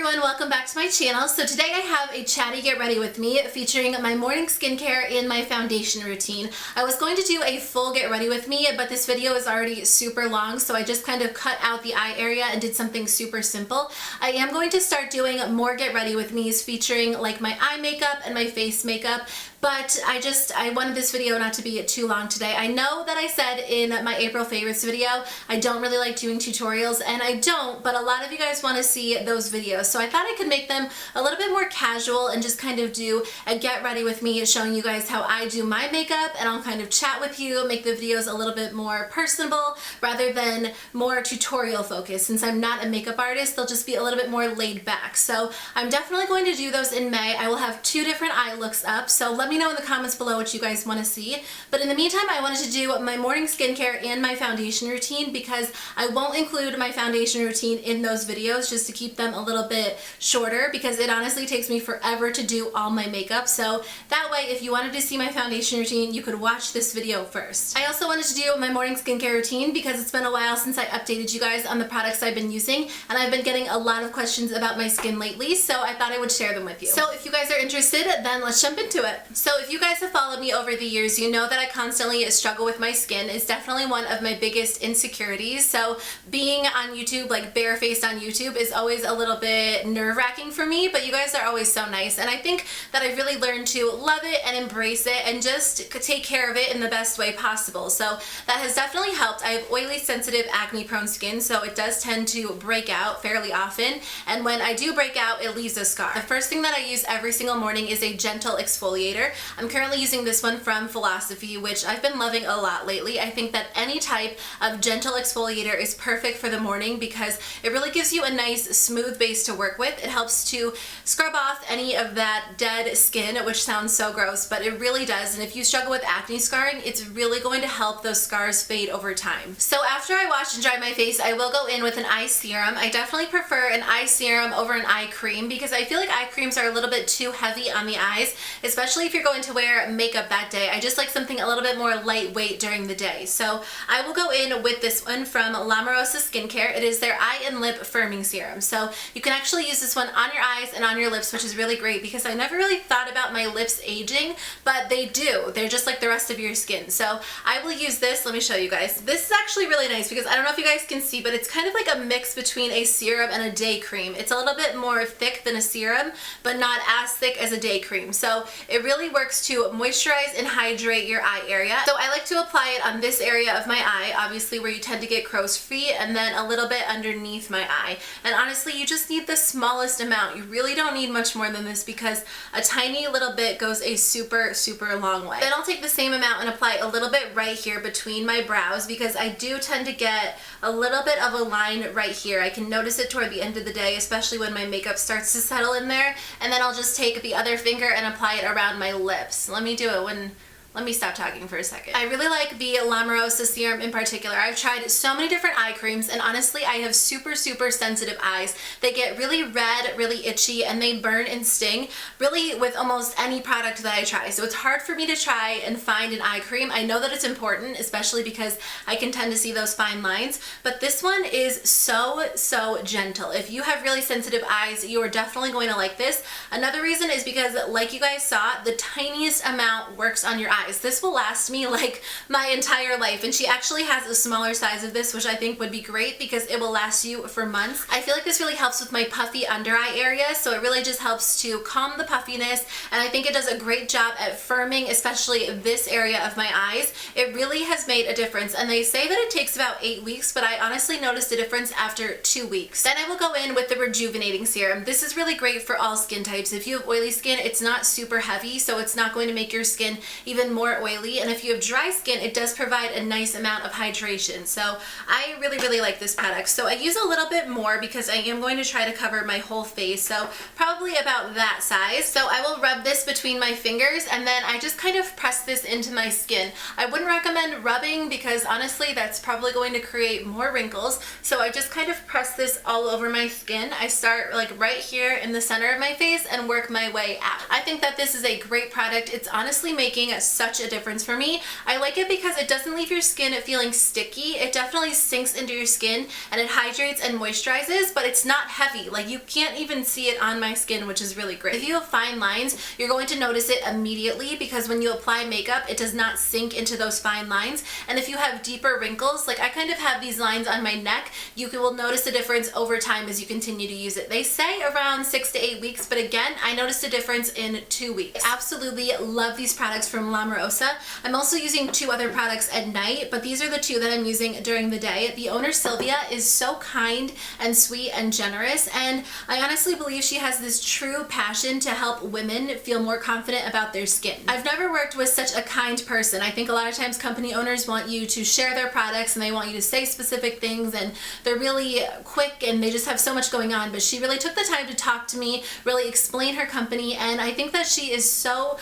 everyone, welcome back to my channel. So today I have a chatty get ready with me featuring my morning skincare and my foundation routine. I was going to do a full get ready with me, but this video is already super long, so I just kind of cut out the eye area and did something super simple. I am going to start doing more get ready with me's featuring like my eye makeup and my face makeup, but I wanted this video not to be too long today. I know that I said in my April favorites video I don't really like doing tutorials, and I don't, but a lot of you guys want to see those videos, so I thought I could make them a little bit more casual and just kind of do a get ready with me showing you guys how I do my makeup, and I'll kind of chat with you, make the videos a little bit more personable rather than more tutorial focused. Since I'm not a makeup artist, they'll just be a little bit more laid back. So I'm definitely going to do those in May. I will have 2 different eye looks up, so let me know in the comments below what you guys want to see. But in the meantime, I wanted to do my morning skincare and my foundation routine because I won't include my foundation routine in those videos just to keep them a little bit shorter, because it honestly takes me forever to do all my makeup. So that way, if you wanted to see my foundation routine, you could watch this video first. I also wanted to do my morning skincare routine because it's been a while since I updated you guys on the products I've been using, and I've been getting a lot of questions about my skin lately, so I thought I would share them with you. So if you guys are interested, then let's jump into it. So if you guys have followed me over the years, you know that I constantly struggle with my skin. It's definitely one of my biggest insecurities. So being on YouTube, like barefaced on YouTube, is always a little bit nerve-wracking for me, but you guys are always so nice, and I think that I've really learned to love it and embrace it and just take care of it in the best way possible. So that has definitely helped. I have oily, sensitive, acne-prone skin, so it does tend to break out fairly often, and when I do break out, it leaves a scar. The first thing that I use every single morning is a gentle exfoliator. I'm currently using this one from Philosophy, which I've been loving a lot lately. I think that any type of gentle exfoliator is perfect for the morning because it really gives you a nice smooth base to work with. It helps to scrub off any of that dead skin, which sounds so gross, but it really does. And if you struggle with acne scarring, it's really going to help those scars fade over time. So after I wash and dry my face, I will go in with an eye serum. I definitely prefer an eye serum over an eye cream because I feel like eye creams are a little bit too heavy on the eyes, especially if you're going to wear makeup that day. I just like something a little bit more lightweight during the day. So I will go in with this one from LamorosA Skincare. It is their eye and lip firming serum. So you can actually use this one on your eyes and on your lips, which is really great because I never really thought about my lips aging, but they do. They're just like the rest of your skin. So I will use this. Let me show you guys. This is actually really nice because I don't know if you guys can see, but it's kind of like a mix between a serum and a day cream. It's a little bit more thick than a serum, but not as thick as a day cream. So it really works to moisturize and hydrate your eye area. So I like to apply it on this area of my eye, obviously where you tend to get crow's feet, and then a little bit underneath my eye. And honestly, you just need the smallest amount. You really don't need much more than this because a tiny little bit goes a super, super long way. Then I'll take the same amount and apply a little bit right here between my brows because I do tend to get a little bit of a line right here. I can notice it toward the end of the day, especially when my makeup starts to settle in there. And then I'll just take the other finger and apply it around my lips. Let me do it let me stop talking for a second. I really like the LamorosA serum in particular. I've tried so many different eye creams, and honestly, I have super, super sensitive eyes. They get really red, really itchy, and they burn and sting really with almost any product that I try. So it's hard for me to try and find an eye cream. I know that it's important, especially because I can tend to see those fine lines, but this one is so, so gentle. If you have really sensitive eyes, you are definitely going to like this. Another reason is because, like you guys saw, the tiniest amount works on your eyes. This will last me like my entire life, and she actually has a smaller size of this, which I think would be great because it will last you for months. I feel like this really helps with my puffy under eye area, so it really just helps to calm the puffiness, and I think it does a great job at firming, especially this area of my eyes. It really has made a difference, and they say that it takes about 8 weeks, but I honestly noticed a difference after 2 weeks. Then I will go in with the Rejuvenating Serum. This is really great for all skin types. If you have oily skin, it's not super heavy, so it's not going to make your skin even more oily, and if you have dry skin, it does provide a nice amount of hydration. So I really, really like this product. So I use a little bit more because I am going to try to cover my whole face, so probably about that size. So I will rub this between my fingers, and then I just kind of press this into my skin. I wouldn't recommend rubbing because honestly that's probably going to create more wrinkles, so I just kind of press this all over my skin. I start like right here in the center of my face and work my way out. I think that this is a great product. It's honestly making such such a difference for me. I like it because it doesn't leave your skin feeling sticky. It definitely sinks into your skin and it hydrates and moisturizes, but it's not heavy. Like, you can't even see it on my skin, which is really great. If you have fine lines, you're going to notice it immediately because when you apply makeup, it does not sink into those fine lines. And if you have deeper wrinkles, like I kind of have these lines on my neck, you will notice a difference over time as you continue to use it. They say around 6 to 8 weeks, but again, I noticed a difference in 2 weeks. Absolutely love these products from LamorosA. I'm also using 2 other products at night, but these are the 2 that I'm using during the day. The owner, Sylvia, is so kind and sweet and generous, and I honestly believe she has this true passion to help women feel more confident about their skin. I've never worked with such a kind person. I think a lot of times company owners want you to share their products and they want you to say specific things, and they're really quick and they just have so much going on, but she really took the time to talk to me, really explain her company, and I think that she is so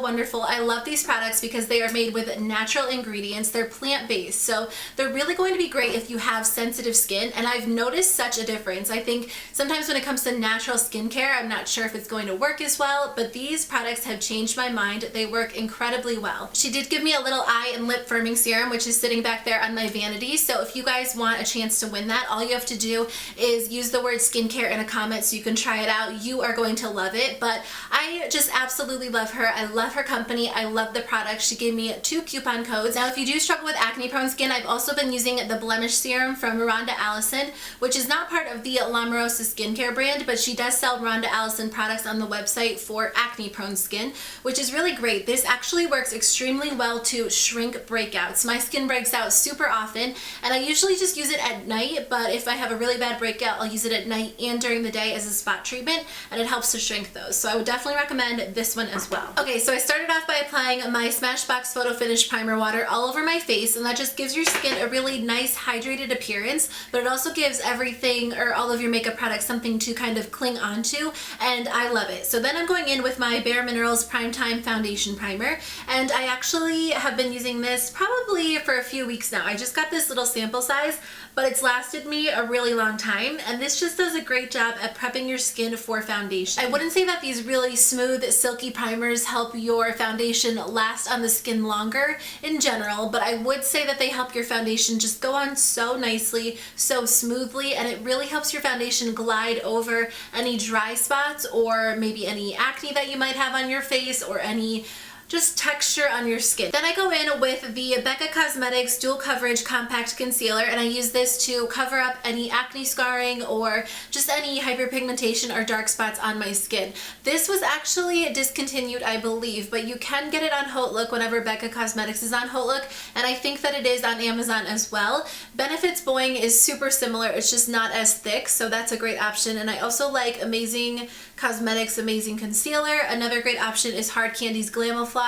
wonderful. I love these products because they are made with natural ingredients. They're plant-based, so they're really going to be great if you have sensitive skin, and I've noticed such a difference. I think sometimes when it comes to natural skincare, I'm not sure if it's going to work as well, but these products have changed my mind. They work incredibly well. She did give me a little eye and lip firming serum, which is sitting back there on my vanity, so if you guys want a chance to win that, all you have to do is use the word skincare in a comment so you can try it out. You are going to love it, but I just absolutely love her. I love her company. I love the product. She gave me 2 coupon codes. Now, if you do struggle with acne prone skin, I've also been using the Blemish serum from Rhonda Allison, which is not part of the LamorosA skincare brand, but she does sell Rhonda Allison products on the website for acne prone skin, which is really great. This actually works extremely well to shrink breakouts. My skin breaks out super often, and I usually just use it at night, but if I have a really bad breakout, I'll use it at night and during the day as a spot treatment, and it helps to shrink those. So I would definitely recommend this one as well. Okay, so I started off by applying my Smashbox Photo Finish Primer Water all over my face, and that just gives your skin a really nice hydrated appearance, but it also gives everything or all of your makeup products something to kind of cling onto, and I love it. So then I'm going in with my Bare Minerals Primetime Foundation Primer, and I actually have been using this probably for a few weeks now. I just got this little sample size, but it's lasted me a really long time, and this just does a great job at prepping your skin for foundation. I wouldn't say that these really smooth, silky primers help your foundation last on the skin longer in general, but I would say that they help your foundation just go on so nicely, so smoothly, and it really helps your foundation glide over any dry spots or maybe any acne that you might have on your face or any just texture on your skin. Then I go in with the BECCA Cosmetics Dual Coverage Compact Concealer, and I use this to cover up any acne scarring or just any hyperpigmentation or dark spots on my skin. This was actually discontinued, I believe, but you can get it on Haute Look whenever BECCA Cosmetics is on Haute Look, and I think that it is on Amazon as well. Benefits Boing is super similar, it's just not as thick, so that's a great option. And I also like Amazing Cosmetics Amazing Concealer. Another great option is Hard Candy's Glamouflage.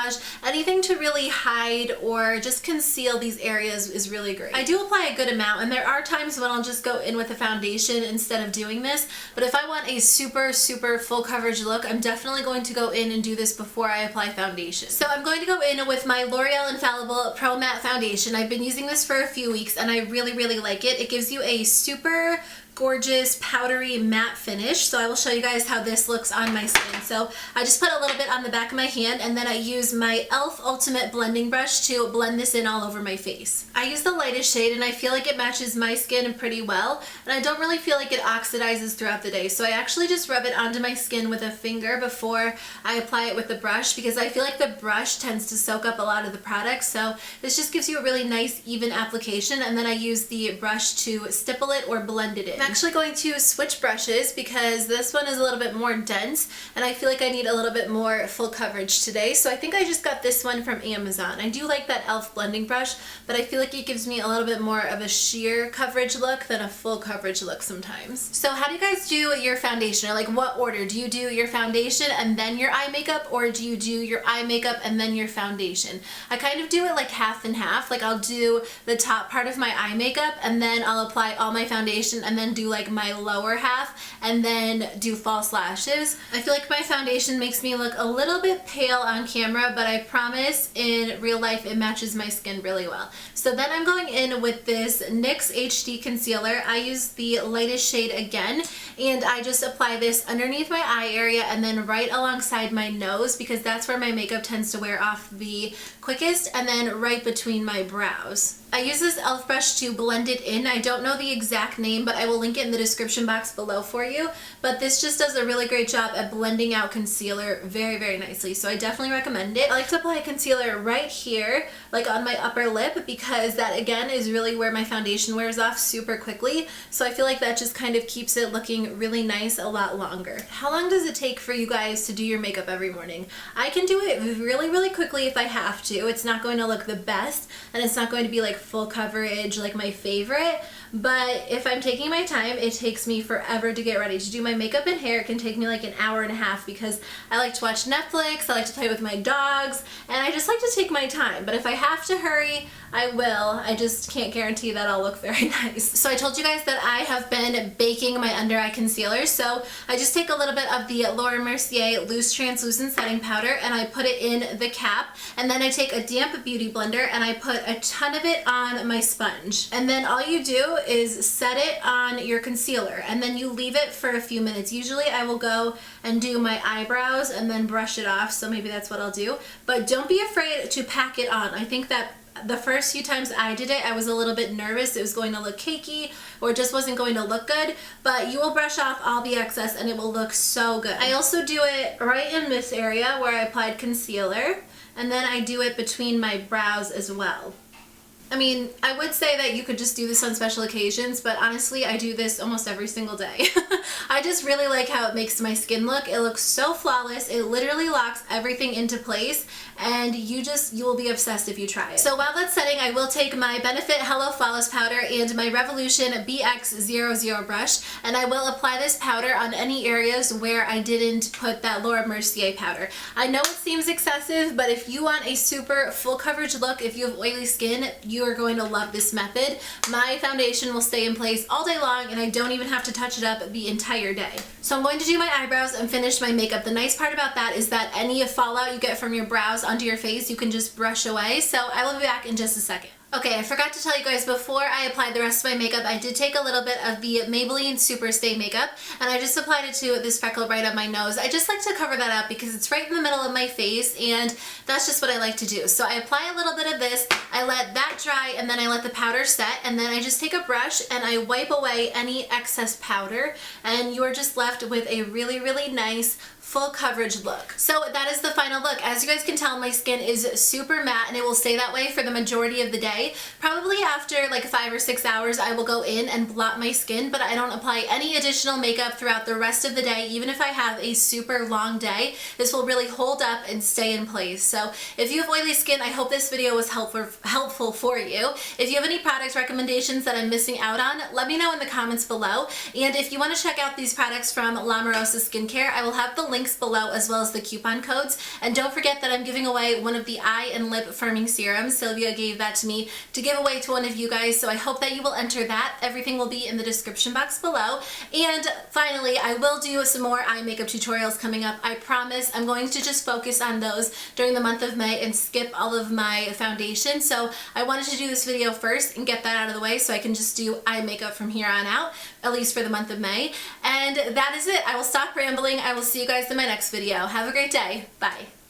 Anything to really hide or just conceal these areas is really great. I do apply a good amount, and there are times when I'll just go in with a foundation instead of doing this, but if I want a super full coverage look, I'm definitely going to go in and do this before I apply foundation. So I'm going to go in with my L'Oreal Infallible Pro Matte Foundation. I've been using this for a few weeks and I really like it. It gives you a super gorgeous powdery matte finish. So I will show you guys how this looks on my skin. So I just put a little bit on the back of my hand, and then I use my e.l.f. Ultimate Blending Brush to blend this in all over my face. I use the lightest shade and I feel like it matches my skin pretty well, and I don't really feel like it oxidizes throughout the day. So I actually just rub it onto my skin with a finger before I apply it with the brush, because I feel like the brush tends to soak up a lot of the product. So this just gives you a really nice even application, and then I use the brush to stipple it or blend it in. I'm actually going to switch brushes because this one is a little bit more dense and I feel like I need a little bit more full coverage today. So I think I just got this one from Amazon. I do like that e.l.f. blending brush, but I feel like it gives me a little bit more of a sheer coverage look than a full coverage look sometimes. So how do you guys do your foundation, or like what order? Do you do your foundation and then your eye makeup, or do you do your eye makeup and then your foundation? I kind of do it like half and half. Like I'll do the top part of my eye makeup and then I'll apply all my foundation and then do like my lower half and then do false lashes. I feel like my foundation makes me look a little bit pale on camera, but I promise in real life it matches my skin really well. So then I'm going in with this NYX HD Concealer. I use the lightest shade again, and I just apply this underneath my eye area and then right alongside my nose, because that's where my makeup tends to wear off the quickest and then right between my brows. I use this e.l.f. brush to blend it in. I don't know the exact name, but I will link it in the description box below for you. But this just does a really great job at blending out concealer very, very nicely. So I definitely recommend it. I like to apply concealer right here, like on my upper lip, because that again is really where my foundation wears off super quickly. So I feel like that just kind of keeps it looking really nice a lot longer. How long does it take for you guys to do your makeup every morning? I can do it really, really quickly if I have to. It's not going to look the best, and it's not going to be like full coverage like my favorite, but if I'm taking my time, it takes me forever to get ready. To do my makeup and hair, it can take me like an hour and a half because I like to watch Netflix, I like to play with my dogs, and I just like to take my time. But if I have to hurry, I will. I just can't guarantee that I'll look very nice. So I told you guys that I have been baking my under eye concealer. So I just take a little bit of the Mercier Loose Translucent Setting Powder and I put it in the cap. And then I take a damp beauty blender and I put a ton of it on my sponge. And then all you do is set it on your concealer and then you leave it for a few minutes. Usually I will go and do my eyebrows and then brush it off. So maybe that's what I'll do. But don't be afraid to pack it on. I think that the first few times I did it, I was a little bit nervous it was going to look cakey or just wasn't going to look good, but you will brush off all the excess and it will look so good. I also do it right in this area where I applied concealer, and then I do it between my brows as well. I mean, I would say that you could just do this on special occasions, but honestly, I do this almost every single day. I just really like how it makes my skin look. It looks so flawless. It literally locks everything into place, and you will be obsessed if you try it. So while that's setting, I will take my Benefit Hello Flawless Powder and my Revolution BX00 brush, and I will apply this powder on any areas where I didn't put that Laura Mercier powder. I know it seems excessive, but if you want a super full coverage look, if you have oily skin, you are going to love this method. My foundation will stay in place all day long and I don't even have to touch it up the entire day. So I'm going to do my eyebrows and finish my makeup. The nice part about that is that any fallout you get from your brows onto your face, you can just brush away. So I will be back in just a second. Okay, I forgot to tell you guys, before I applied the rest of my makeup, I did take a little bit of the Maybelline SUPERSTAY makeup, and I just applied it to this freckle right on my nose. I just like to cover that up because it's right in the middle of my face, and that's just what I like to do. So I apply a little bit of this, I let that dry, and then I let the powder set, and then I just take a brush and I wipe away any excess powder, and you're just left with a really, really nice full coverage look. So that is the final look. As you guys can tell, my skin is super matte and it will stay that way for the majority of the day. Probably after like 5 or 6 hours, I will go in and blot my skin, but I don't apply any additional makeup throughout the rest of the day. Even if I have a super long day, this will really hold up and stay in place. So if you have oily skin, I hope this video was helpful for you. If you have any product recommendations that I'm missing out on, let me know in the comments below. And if you want to check out these products from LamorosA Skincare, I will have the links below as well as the coupon codes. And don't forget that I'm giving away one of the eye and lip firming serums. Sylvia gave that to me to give away to one of you guys, so I hope that you will enter that. Everything will be in the description box below. And finally, I will do some more eye makeup tutorials coming up. I promise. I'm going to just focus on those during the month of May and skip all of my foundation. So I wanted to do this video first and get that out of the way so I can just do eye makeup from here on out, at least for the month of May. And that is it. I will stop rambling. I will see you guys in my next video. Have a great day. Bye.